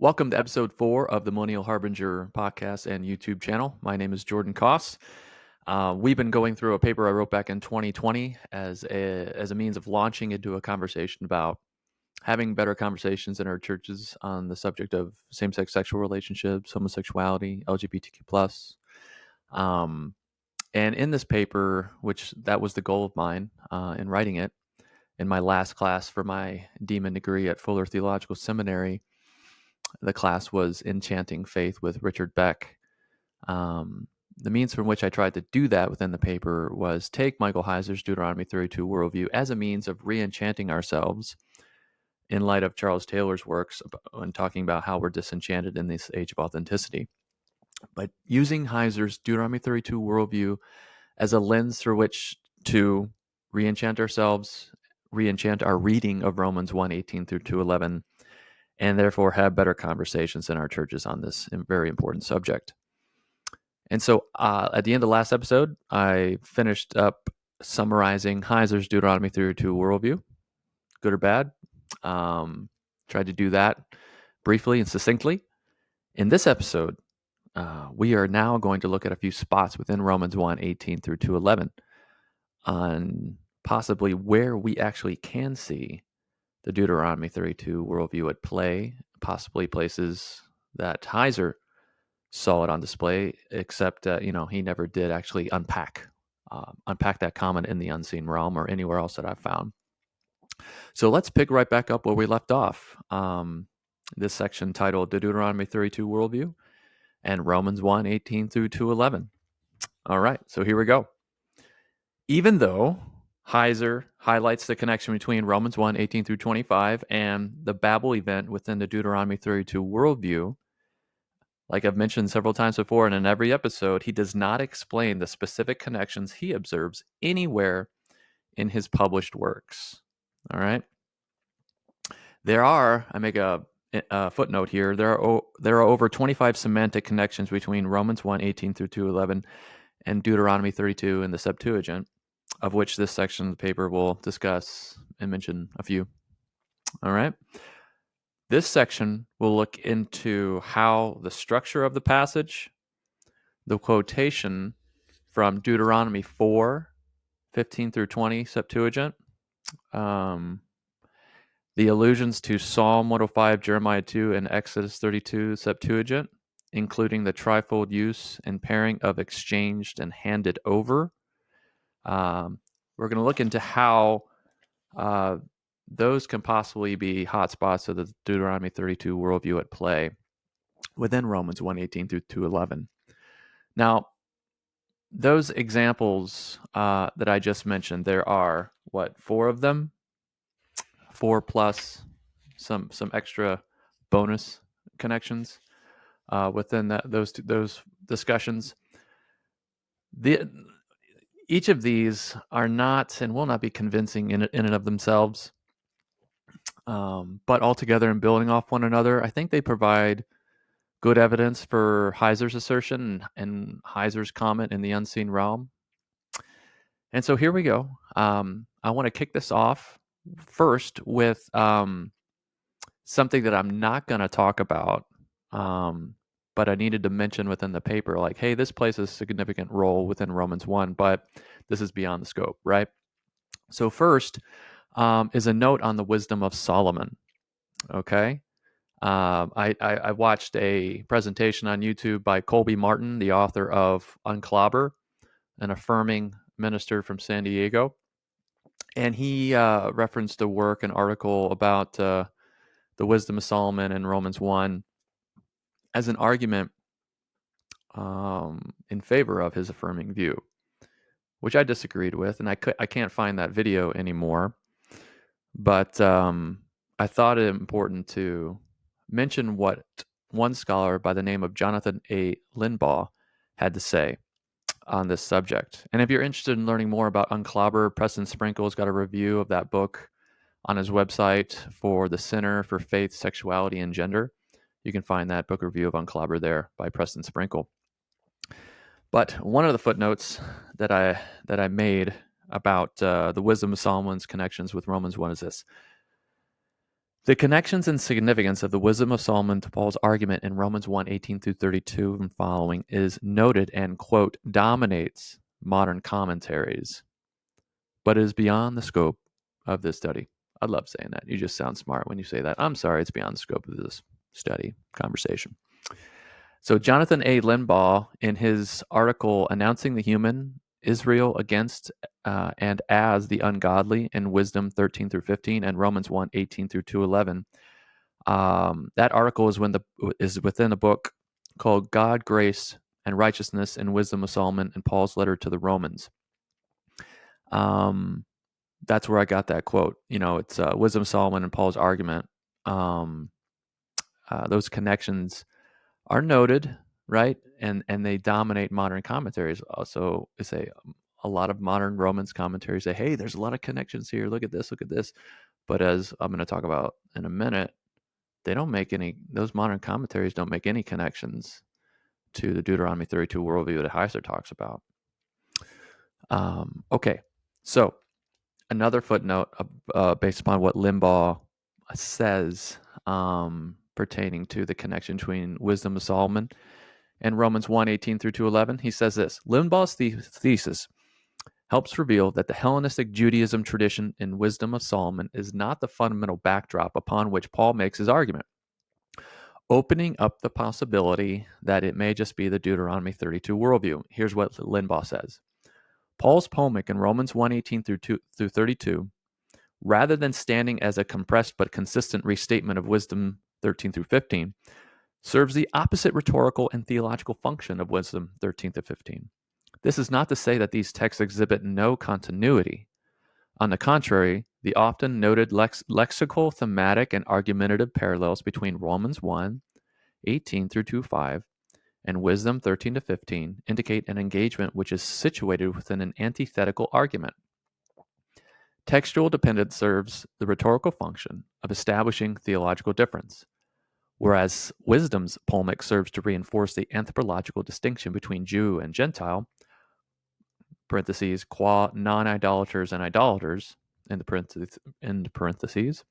Welcome to episode 4 of the Millennial Harbinger podcast and YouTube channel. My name is Jordan Koss. We've been going through a paper I wrote back in 2020 as a means of launching into a conversation about having better conversations in our churches on the subject of same-sex sexual relationships, homosexuality, LGBTQ+. Um, and in this paper, which that was the goal of mine in writing it, in my last class for my DMin degree at Fuller Theological Seminary, the class was Enchanting Faith with Richard Beck. The means from which I tried to do that within the paper was take Michael Heiser's Deuteronomy 32 worldview as a means of reenchanting ourselves in light of Charles Taylor's works and talking about how we're disenchanted in this age of authenticity. But using Heiser's Deuteronomy 32 worldview as a lens through which to reenchant ourselves, reenchant our reading of Romans 1:18 through 2:11, and therefore have better conversations in our churches on this very important subject. And so at the end of last episode, I finished up summarizing Heiser's Deuteronomy 32 worldview, good or bad. Tried to do that briefly and succinctly. In this episode, we are now going to look at a few spots within Romans 1:18 through 2:11 on possibly where we actually can see the Deuteronomy 32 worldview at play, possibly places that Heiser saw it on display, except he never did actually unpack that comment in the unseen realm or anywhere else that I've found. So let's pick right back up where we left off. This section titled the Deuteronomy 32 worldview and Romans 1:18 through 2:11. All right, so here we go. Even though Heiser highlights the connection between Romans 1:18 through 25 and the Babel event within the Deuteronomy 32 worldview, like I've mentioned several times before and in every episode, he does not explain the specific connections he observes anywhere in his published works. All right. I make a footnote here. There are over 25 semantic connections between Romans 1:18 through 2:11 and Deuteronomy 32 in the Septuagint, of which this section of the paper will discuss and mention a few. All right. This section will look into how the structure of the passage, the quotation from Deuteronomy 4:15 through 20 Septuagint, the allusions to Psalm 105, Jeremiah 2, and Exodus 32 Septuagint, including the trifold use and pairing of exchanged and handed over. We're going to look into how those can possibly be hotspots of the Deuteronomy 32 worldview at play within Romans 1:18 through 2:11. Now, those examples that I just mentioned, there are, four of them? 4 plus some extra bonus connections within those discussions. Each of these are not and will not be convincing in and of themselves, but altogether and building off one another, I think they provide good evidence for Heiser's assertion and Heiser's comment in the unseen realm. And so here we go. I want to kick this off first with something that I'm not going to talk about, but I needed to mention within the paper, like, hey, this plays a significant role within Romans 1, but this is beyond the scope, right? So first is a note on the wisdom of Solomon, okay? I watched a presentation on YouTube by Colby Martin, the author of Unclobber, an affirming minister from San Diego. And he referenced an article about the wisdom of Solomon in Romans 1 as an argument in favor of his affirming view, which I disagreed with, and I can't find that video anymore. But I thought it important to mention what one scholar by the name of Jonathan A. Linbaugh had to say on this subject. And if you're interested in learning more about Unclobber, Preston Sprinkle's got a review of that book on his website for the Center for Faith, Sexuality, and Gender. You can find that book review of Unclobber there by Preston Sprinkle. But one of the footnotes that I made about the wisdom of Solomon's connections with Romans 1 is this. The connections and significance of the wisdom of Solomon to Paul's argument in Romans 1:18 through 32 and following is noted and, quote, dominates modern commentaries, but is beyond the scope of this study. I love saying that. You just sound smart when you say that. I'm sorry, it's beyond the scope of this study conversation. So Jonathan A. Limbaugh, in his article announcing the human, Israel against and as the ungodly in Wisdom 13 through 15 and Romans 1:18 through 2:11, that article is within a book called God, Grace, and Righteousness in Wisdom of Solomon and Paul's letter to the Romans. That's where I got that quote. It's Wisdom of Solomon and Paul's argument. Those connections are noted, right? And they dominate modern commentaries. Also, a lot of modern Romans commentaries say, hey, there's a lot of connections here. Look at this, look at this. But as I'm going to talk about in a minute, those modern commentaries don't make any connections to the Deuteronomy 32 worldview that Heiser talks about. Okay, so another footnote based upon what Limbaugh says pertaining to the connection between Wisdom of Solomon and Romans 1:18 through 2:11. He says this: Limbaugh's thesis helps reveal that the Hellenistic Judaism tradition in Wisdom of Solomon is not the fundamental backdrop upon which Paul makes his argument, opening up the possibility that it may just be the Deuteronomy 32 worldview. Here's what Limbaugh says. Paul's polemic in Romans 1:18 through 32, rather than standing as a compressed but consistent restatement of Wisdom 13 through 15, serves the opposite rhetorical and theological function of Wisdom 13 to 15. This is not to say that these texts exhibit no continuity. On the contrary, the often noted lexical, thematic, and argumentative parallels between Romans 1:18 through 2:5 and Wisdom 13 to 15 indicate an engagement which is situated within an antithetical argument. Textual dependence serves the rhetorical function of establishing theological difference, whereas Wisdom's polemic serves to reinforce the anthropological distinction between Jew and Gentile, parentheses, qua non-idolaters and idolaters, end parentheses.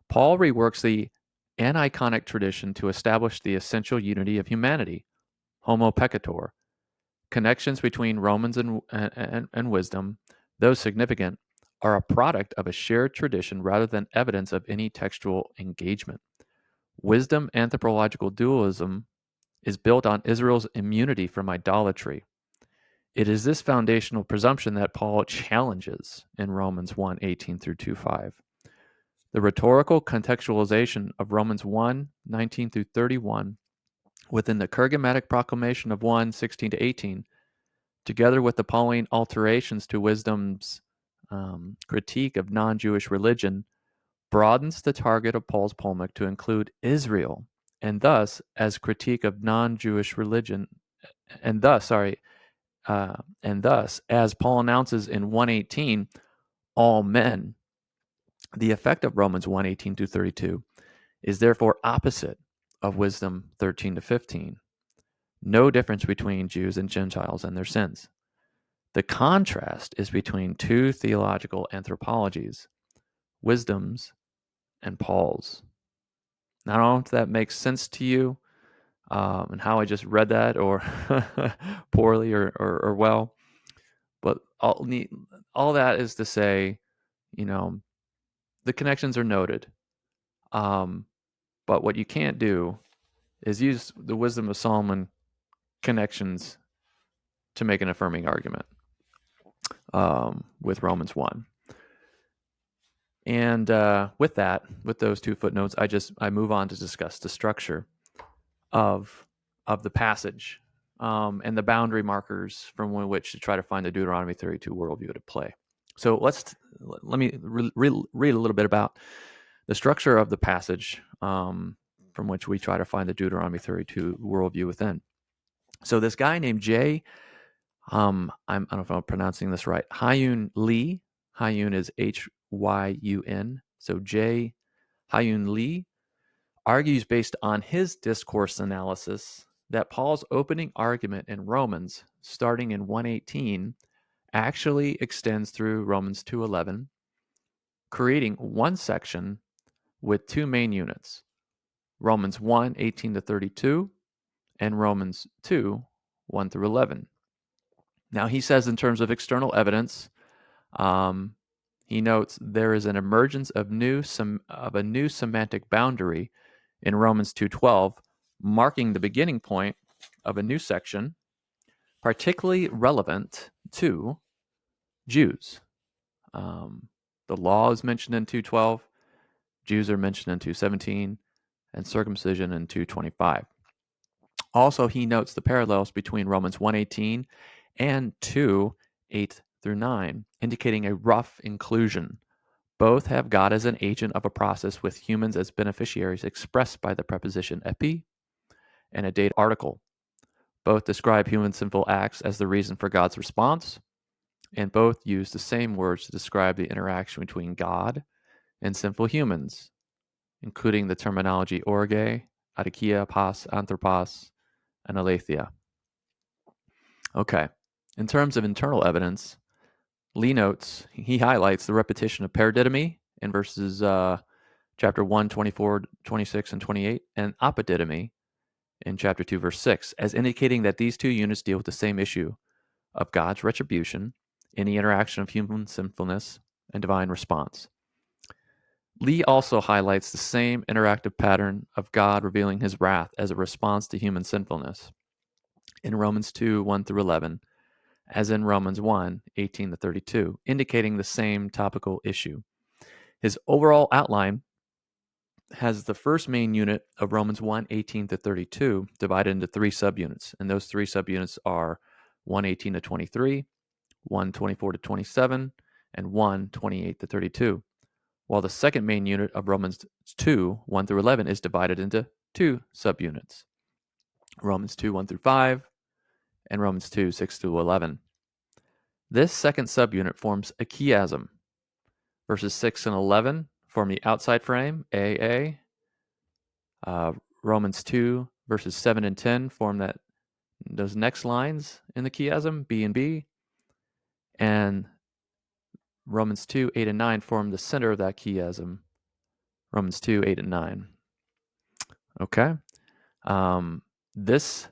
Paul reworks the aniconic tradition to establish the essential unity of humanity, homo peccator. Connections between Romans and Wisdom, though significant, are a product of a shared tradition rather than evidence of any textual engagement. Wisdom anthropological dualism is built on Israel's immunity from idolatry. It is this foundational presumption that Paul challenges in Romans 1:18 through 2:5. The rhetorical contextualization of Romans 1:19 through 31 within the Kerygmatic proclamation of 1:16 to 18, together with the Pauline alterations to Wisdom's critique of non-Jewish religion, broadens the target of Paul's polemic to include Israel, and thus, as critique of non-Jewish religion, and thus, as Paul announces in 1:18, all men. The effect of Romans 1:18 to 32 is therefore opposite of Wisdom 13 to 15. No difference between Jews and Gentiles and their sins. The contrast is between two theological anthropologies, Wisdom's and Paul's. Now, I don't know if that makes sense to you and how I just read that, or poorly or well, but all that is to say, the connections are noted. But what you can't do is use the Wisdom of Solomon connections to make an affirming argument with Romans 1. And with those two footnotes, I move on to discuss the structure of the passage and the boundary markers from which to try to find the Deuteronomy 32 worldview at play. So let me read a little bit about the structure of the passage from which we try to find the Deuteronomy 32 worldview within. So this guy named Jay, I don't know if I'm pronouncing this right, Hyun Lee. Hyun is Hyun. So Jay Hyun Lee argues based on his discourse analysis that Paul's opening argument in Romans, starting in 1:18, actually extends through Romans 2:11, creating one section with two main units, Romans 1, 18 to 32, and Romans 2, 1 through 11. Now, he says in terms of external evidence, he notes there is an emergence of a new semantic boundary in Romans 2:12, marking the beginning point of a new section, particularly relevant to Jews. The law is mentioned in 2:12, Jews are mentioned in 2:17, and circumcision in 2:25. Also, he notes the parallels between Romans 1:18 and 2:8 through 9, indicating a rough inclusion. Both have God as an agent of a process with humans as beneficiaries expressed by the preposition epi and a date article. Both describe human sinful acts as the reason for God's response, and both use the same words to describe the interaction between God and sinful humans, including the terminology orge, adikia, pas, anthropos, and aletheia. Okay, in terms of internal evidence, Lee notes, he highlights the repetition of paradidomy in verses chapter 1, 24, 26, and 28, and apodidomy in chapter 2, verse 6, as indicating that these two units deal with the same issue of God's retribution in the interaction of human sinfulness and divine response. Lee also highlights the same interactive pattern of God revealing his wrath as a response to human sinfulness in Romans 2, 1 through 11, as in Romans 1, 18 to 32, indicating the same topical issue. His overall outline has the first main unit of Romans 1, 18 to 32 divided into three subunits, and those three subunits are 1, 18 to 23, 1, 24 to 27, and 1, 28 to 32, while the second main unit of Romans 2, 1 through 11 is divided into two subunits, Romans 2, 1 through 5, and Romans 2, 6 through 11. This second subunit forms a chiasm. Verses 6 and 11 form the outside frame, AA. Romans 2, verses 7 and 10 form those next lines in the chiasm, B and B. And Romans 2, 8 and 9 form the center of that chiasm, Romans 2, 8 and 9. Okay. This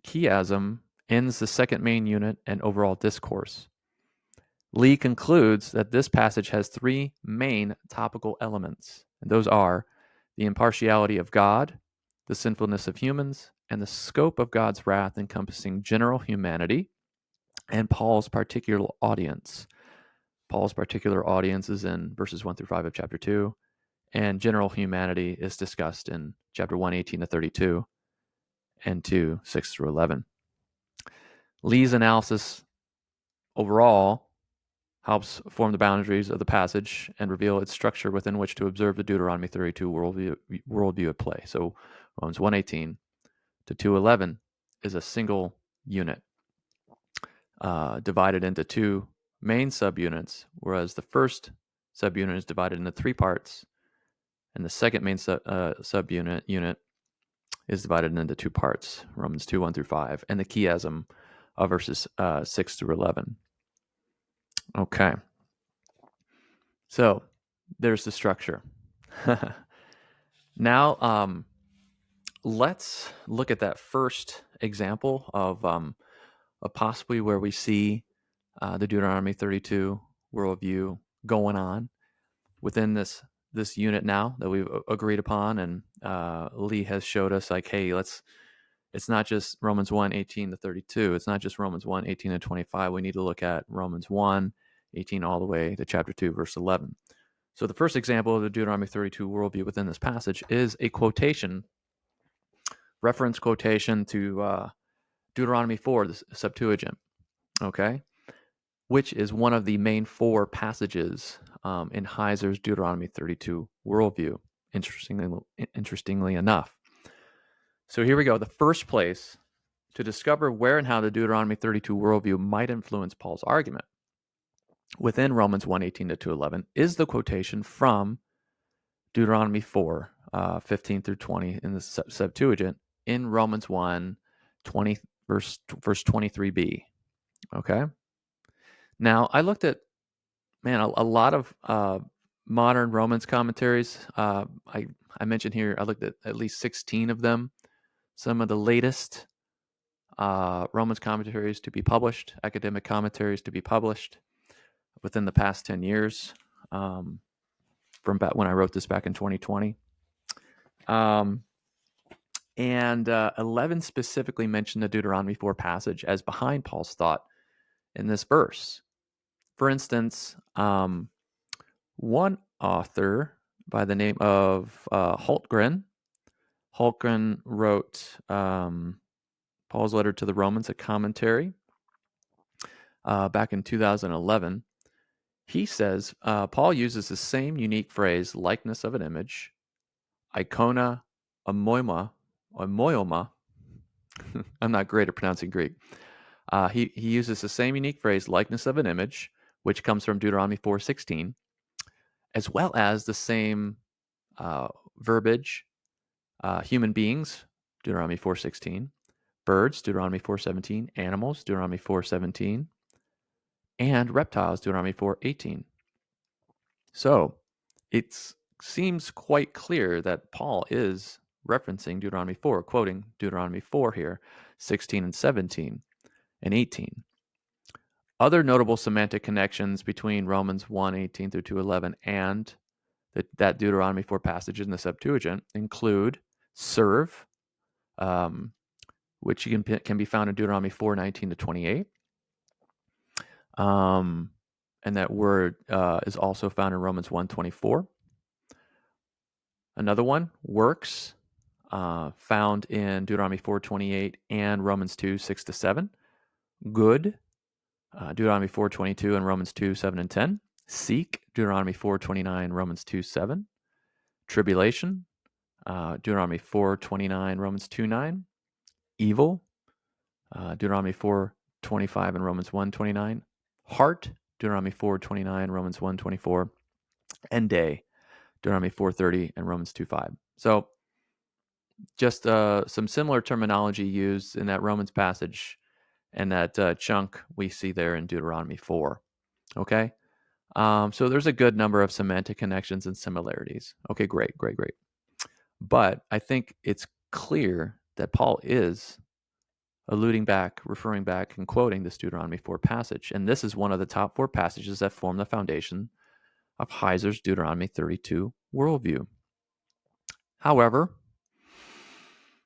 chiasm ends the second main unit and overall discourse. Lee concludes that this passage has three main topical elements, and those are the impartiality of God, the sinfulness of humans, and the scope of God's wrath encompassing general humanity and Paul's particular audience. Paul's particular audience is in verses 1 through 5 of chapter 2, and general humanity is discussed in chapter 1, 18 to 32, and 2, 6 through 11. Lee's analysis overall helps form the boundaries of the passage and reveal its structure within which to observe the Deuteronomy 32 worldview at play. So Romans 1:18 to 2:11 is a single unit divided into two main subunits, whereas the first subunit is divided into three parts, and the second main subunit is divided into two parts, Romans 2, 1 through 5, and the chiasm of verses 6 through 11. Okay. So there's the structure. Now, let's look at that first example of possibly where we see the Deuteronomy 32 worldview going on within this unit now that we've agreed upon, and Lee has showed us like, hey, it's not just Romans 1, 18 to 32. It's not just Romans 1, 18 to 25. We need to look at Romans 1, 18 all the way to chapter 2, verse 11. So the first example of the Deuteronomy 32 worldview within this passage is a quotation, reference quotation to Deuteronomy 4, the Septuagint, okay, which is one of the main four passages in Heiser's Deuteronomy 32 worldview, interestingly enough. So here we go. The first place to discover where and how the Deuteronomy 32 worldview might influence Paul's argument within Romans 1, 18 to 2:11 is the quotation from Deuteronomy 4, 15 through 20 in the Septuagint in Romans 1, 20, verse 23b. Okay. Now, I looked at, a lot of modern Romans commentaries. I mentioned here, I looked at least 16 of them. Some of the latest Romans commentaries to be published, academic commentaries to be published within the past 10 years, from back when I wrote this back in 2020. And 11 specifically mention the Deuteronomy 4 passage as behind Paul's thought in this verse. For instance, one author by the name of Hultgren wrote Paul's letter to the Romans, a commentary, back in 2011. He says Paul uses the same unique phrase, likeness of an image, icona, amoima. I'm not great at pronouncing Greek. He uses the same unique phrase, likeness of an image, which comes from Deuteronomy 4:16, as well as the same verbiage, human beings, Deuteronomy 4:16, birds, Deuteronomy 4:17, animals, Deuteronomy 4:17, and reptiles, Deuteronomy 4:18. So it seems quite clear that Paul is referencing Deuteronomy 4, quoting Deuteronomy 4 here, 16 and 17 and 18. Other notable semantic connections between Romans 1:18 through 2:11 and that Deuteronomy 4 passage in the Septuagint include serve, which can be found in Deuteronomy 4:19 to 28. And that word is also found in Romans 1:24. Another one, works, found in Deuteronomy 4:28 and Romans 2:6 to 7. Good, Deuteronomy 4:22 and Romans 2:7 and 10. Seek, Deuteronomy 4:29, Romans 2:7. Tribulation, Deuteronomy 4:29, Romans 2:9. Evil, Deuteronomy 4:25 and Romans 1:29. Heart, Deuteronomy 4:29, Romans 1:24. And day, Deuteronomy 4:30 and Romans 2:5. So just some similar terminology used in that Romans passage and that chunk we see there in Deuteronomy 4. Okay? So there's a good number of semantic connections and similarities. Okay, great. But I think it's clear that Paul is alluding back, referring back, and quoting this Deuteronomy 4 passage. And this is one of the top 4 passages that form the foundation of Heiser's Deuteronomy 32 worldview. However,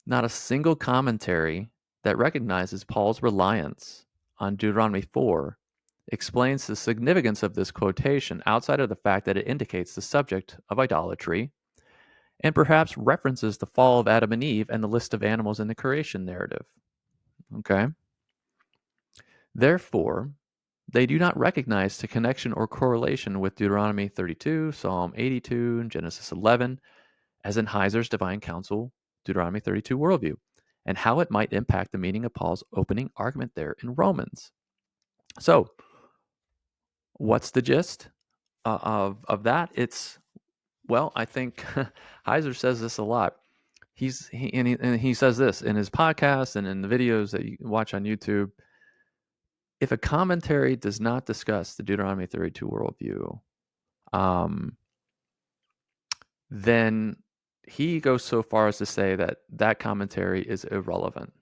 not a single commentary that recognizes Paul's reliance on Deuteronomy 4 explains the significance of this quotation outside of the fact that it indicates the subject of idolatry and perhaps references the fall of Adam and Eve and the list of animals in the creation narrative. Okay? Therefore, they do not recognize the connection or correlation with Deuteronomy 32, Psalm 82, and Genesis 11, as in Heiser's Divine Counsel, Deuteronomy 32 worldview, and how it might impact the meaning of Paul's opening argument there in Romans. So, what's the gist of that? It's, well, I think Heiser says this a lot. He says this in his podcast and in the videos that you watch on YouTube. If a commentary does not discuss the Deuteronomy 32 worldview, then he goes so far as to say that that commentary is irrelevant.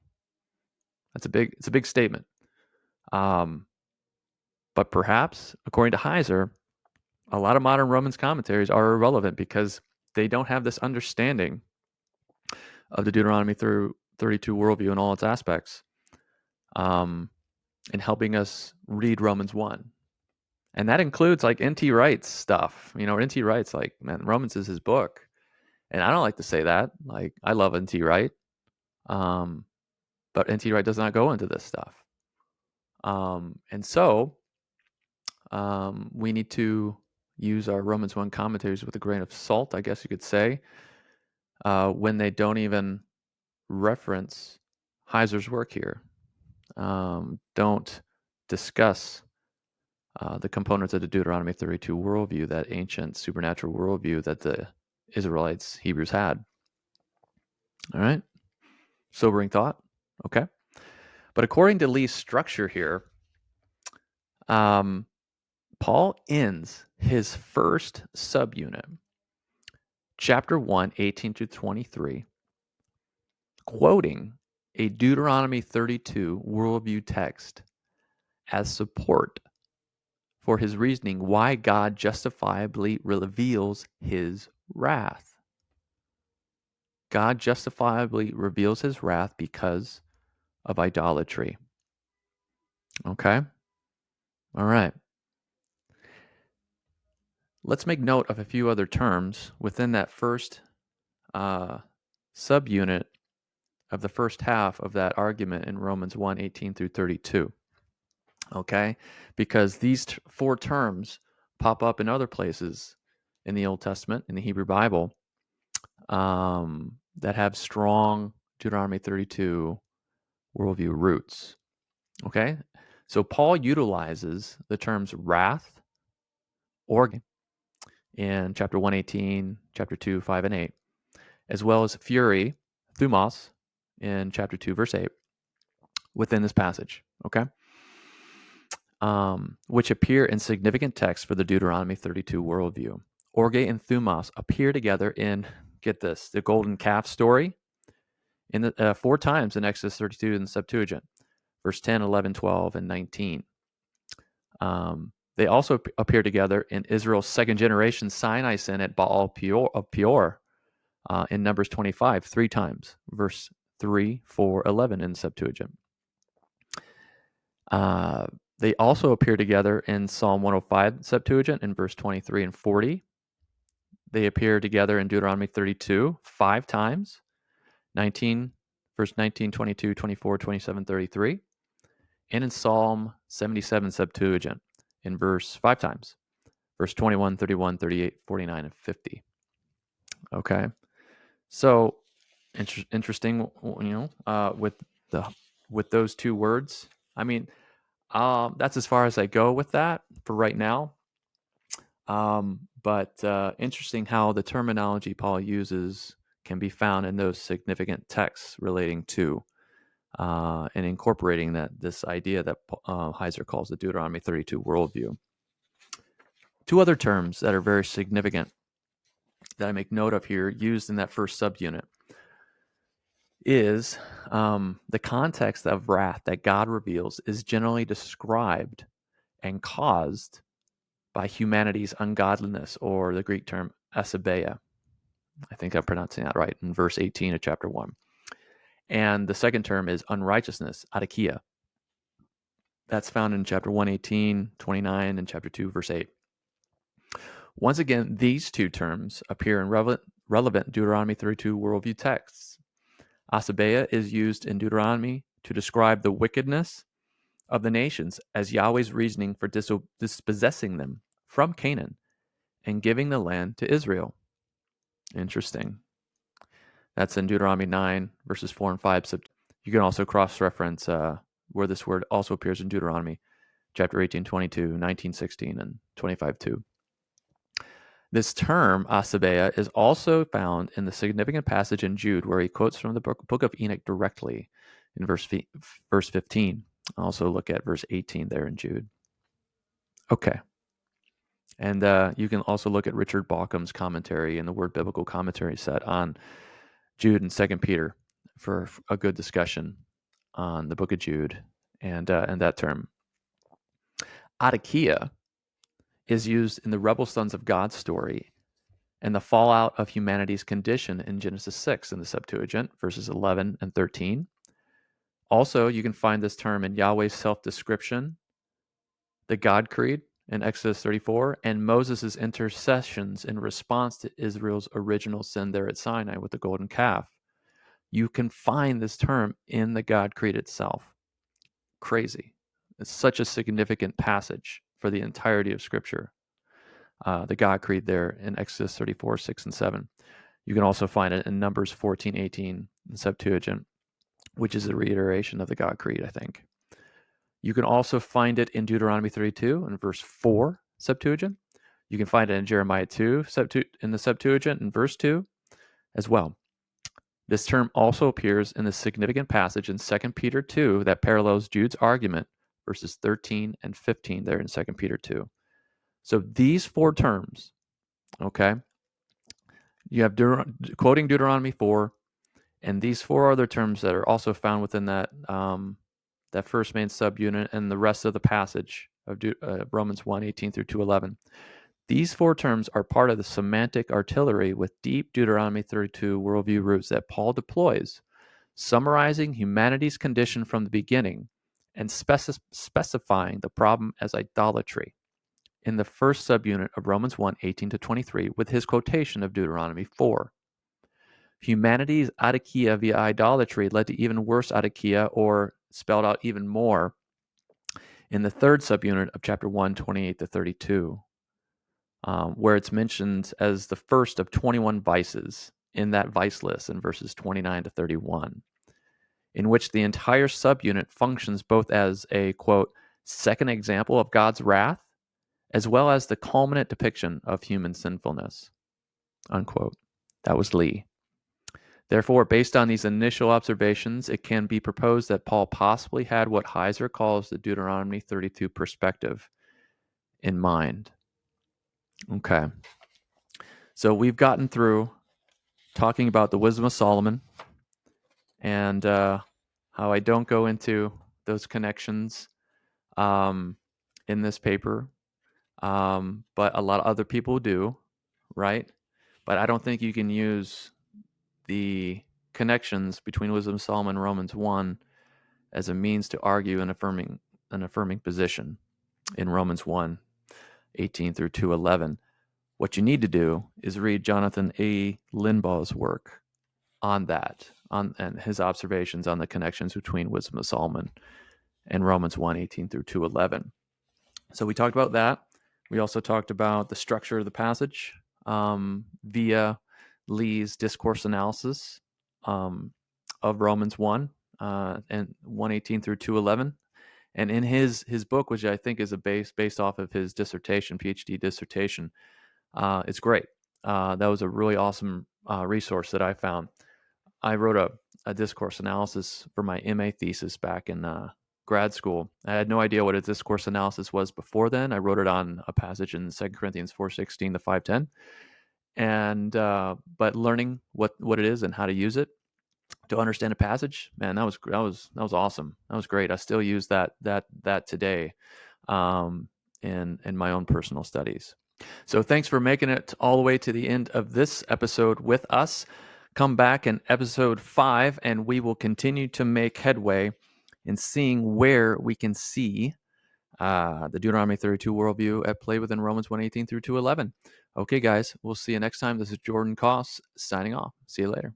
It's a big statement. But perhaps, according to Heiser, a lot of modern Romans commentaries are irrelevant because they don't have this understanding of the Deuteronomy through 32 worldview in all its aspects, in helping us read Romans 1. And that includes like N.T. Wright's stuff. You know, N.T. Wright's like, man, Romans is his book. And I don't like to say that. Like, I love N.T. Wright. But N.T. Wright does not go into this stuff. And so we need to use our Romans 1 commentaries with a grain of salt, I guess you could say, when they don't even reference Heiser's work here. Don't discuss the components of the Deuteronomy 32 worldview, that ancient supernatural worldview that the Israelites, Hebrews had. All right? Sobering thought. Okay. But according to Lee's structure here, Paul Paul ends his first subunit, chapter 1, 18 to 23, quoting a Deuteronomy 32 worldview text as support for his reasoning why God justifiably reveals his wrath. God justifiably reveals his wrath because of idolatry. Okay? All right. Let's make note of a few other terms within that first subunit of the first half of that argument in Romans 1, 18 through 32. Okay? Because these four terms pop up in other places in the Old Testament, in the Hebrew Bible, that have strong Deuteronomy 32 worldview roots. Okay? So Paul utilizes the terms wrath, organ, in chapter 118, chapter 2, 5, and 8, as well as fury, thumos, in chapter 2, verse 8, within this passage. Okay? Which appear in significant text for the Deuteronomy 32 worldview. Orge and thumos appear together in, get this, the golden calf story, in the 4 times in Exodus 32 in the Septuagint, verse 10, 11, 12, and 19. They also appear together in Israel's second generation Sinai sin at Baal of Peor in Numbers 25, 3 times, verse 3, 4, 11 in the Septuagint. They also appear together in Psalm 105 Septuagint in verse 23 and 40. They appear together in Deuteronomy 32 5 times, 19, verse 19, 22, 24, 27, 33, and in Psalm 77 Septuagint in verse 5 times, verse 21, 31, 38, 49, and 50. Okay, so interesting, with those two words. I mean, that's as far as I go with that for right now. But interesting how the terminology Paul uses can be found in those significant texts relating to and incorporating this idea that Heiser calls the Deuteronomy 32 worldview. 2 other terms that are very significant that I make note of here, used in that first subunit, is the context of wrath that God reveals is generally described and caused by humanity's ungodliness, or the Greek term asabeia. I think I'm pronouncing that right, in verse 18 of chapter 1. And the second term is unrighteousness, adikia. That's found in chapter 1:18, 29, and chapter 2, verse 8. Once again, these 2 terms appear in relevant Deuteronomy 32 worldview texts. Asabeia is used in Deuteronomy to describe the wickedness of the nations as Yahweh's reasoning for dispossessing them from Canaan and giving the land to Israel. Interesting. That's in Deuteronomy 9, verses 4 and 5. So you can also cross-reference where this word also appears in Deuteronomy, chapter 18, 22, 19, 16, and 25, 2. This term, asabeia, is also found in the significant passage in Jude where he quotes from the book of Enoch directly in verse 15. Also look at verse 18 there in Jude. Okay. And you can also look at Richard Baucham's commentary in the Word Biblical Commentary set on Jude and 2 Peter for a good discussion on the book of Jude and that term. Adikia is used in the rebel sons of God story and the fallout of humanity's condition in Genesis 6 in the Septuagint, verses 11 and 13. Also, you can find this term in Yahweh's self-description, the God Creed in Exodus 34, and Moses' intercessions in response to Israel's original sin there at Sinai with the golden calf. You can find this term in the God Creed itself. Crazy. It's such a significant passage for the entirety of Scripture. The God Creed there in Exodus 34, 6, and 7. You can also find it in Numbers 14, 18 in Septuagint, which is a reiteration of the God Creed, I think. You can also find it in Deuteronomy 32 in verse 4 Septuagint. You can find it in Jeremiah 2 in the Septuagint in verse 2 as well. This term also appears in the significant passage in 2 Peter 2 that parallels Jude's argument, verses 13 and 15 there in 2 Peter 2. So these four terms, okay, you have quoting Deuteronomy 4, and these four other terms that are also found within that that first main subunit and the rest of the passage of Romans 1, 18 through 2:11. These four terms are part of the semantic artillery with deep Deuteronomy 32 worldview roots that Paul deploys, summarizing humanity's condition from the beginning and specifying the problem as idolatry in the first subunit of Romans 1, 18 to 23 with his quotation of Deuteronomy 4. Humanity's adikia via idolatry led to even worse adikia, or spelled out even more, in the third subunit of chapter 1, 28 to 32, where it's mentioned as the first of 21 vices in that vice list in verses 29 to 31, in which the entire subunit functions both as a, quote, second example of God's wrath, as well as the culminant depiction of human sinfulness, unquote. That was Lee. Therefore, based on these initial observations, it can be proposed that Paul possibly had what Heiser calls the Deuteronomy 32 perspective in mind. Okay. So we've gotten through talking about the wisdom of Solomon and how I don't go into those connections in this paper, but a lot of other people do, right? But I don't think you can use the connections between wisdom of Solomon and Romans 1 as a means to argue an affirming position in Romans 1, 18 through 2:11. What you need to do is read Jonathan A. Linbaugh's work on that, and his observations on the connections between wisdom of Solomon and Romans 1, 18 through 2:11. So we talked about that. We also talked about the structure of the passage via Lee's discourse analysis of Romans 1 and 1:18 through 2:11. And in his book, which I think is based off of his dissertation, PhD dissertation, it's great. That was a really awesome resource that I found. I wrote a discourse analysis for my MA thesis back in grad school. I had no idea what a discourse analysis was before then. I wrote it on a passage in 2 Corinthians 4:16 to 5:10, and but learning what it is and how to use it to understand a passage, man, that was awesome. That was great. I still use that today in my own personal studies. So thanks for making it all the way to the end of this episode with us. Come back in episode 5, and we will continue to make headway in seeing where we can see the Deuteronomy 32 worldview at play within Romans 1:18 through 2:11. Okay, guys, we'll see you next time. This is Jordan Koss signing off. See you later.